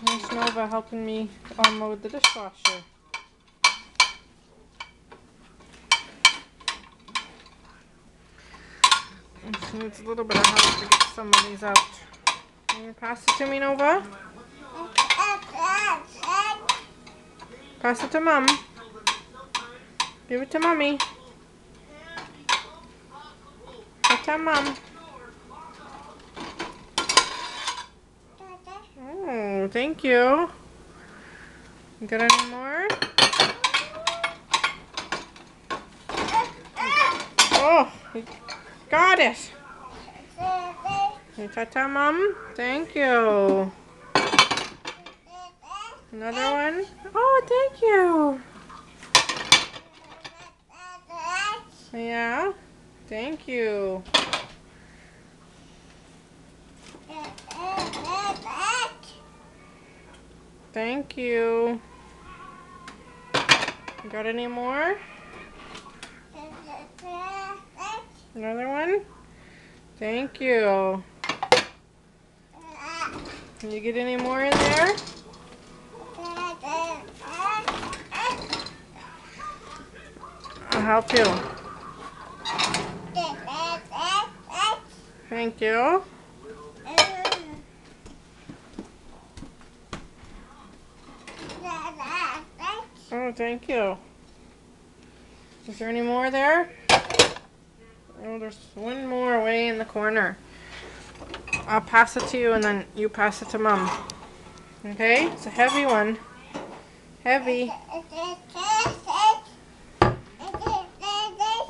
There's Nova helping me unload the dishwasher. It needs a little bit of help to get some of these out. Can you pass it to me, Nova? Pass it to Mom. Give it to Mommy. Give it to Mom. Oh, thank you. You got any more? Oh, you got it. Ta-ta, Mom. Thank you. Another one? Oh, thank you. Yeah, thank you. Thank you. You got any more? Another one? Thank you. Can you get any more in there? I'll help you. Thank you. Oh, thank you. Is there any more there? Oh, there's one more way in the corner. I'll pass it to you and then you pass it to Mom. Okay? It's a heavy one. Heavy.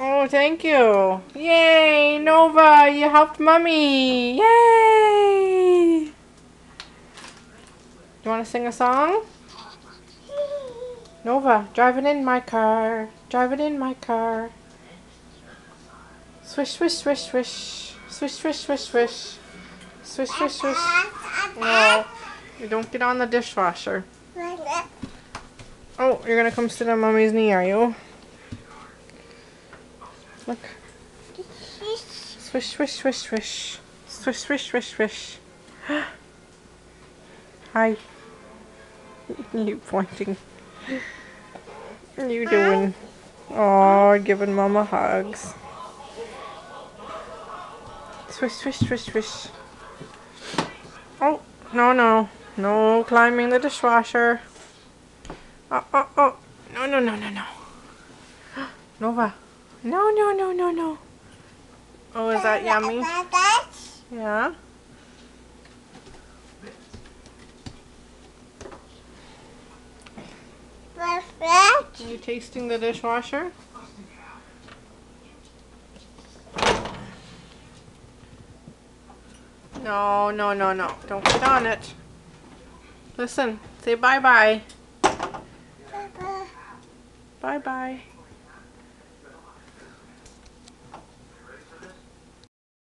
Oh, thank you. Yay, Nova, you helped Mommy. Yay! Do you want to sing a song? Nova, driving in my car. Driving in my car. Swish, swish, swish, swish. Swish, swish, swish, swish. Swish, swish, swish. No, you don't get on the dishwasher. Oh, you're gonna come sit on Mommy's knee, are you? Look. Swish, swish, swish, swish. Swish, swish, swish, swish. Hi. You pointing. What are you doing? Oh, giving Mama hugs. Swish, swish, swish, swish. Oh, no, no. No climbing the dishwasher. Oh, oh, oh. No, no, no, no, no. Nova. No, no, no, no, no. Oh, is that yummy? Yeah. Are you tasting the dishwasher? No, no, no, no. Don't get on it. Listen, say bye-bye. Bye-bye.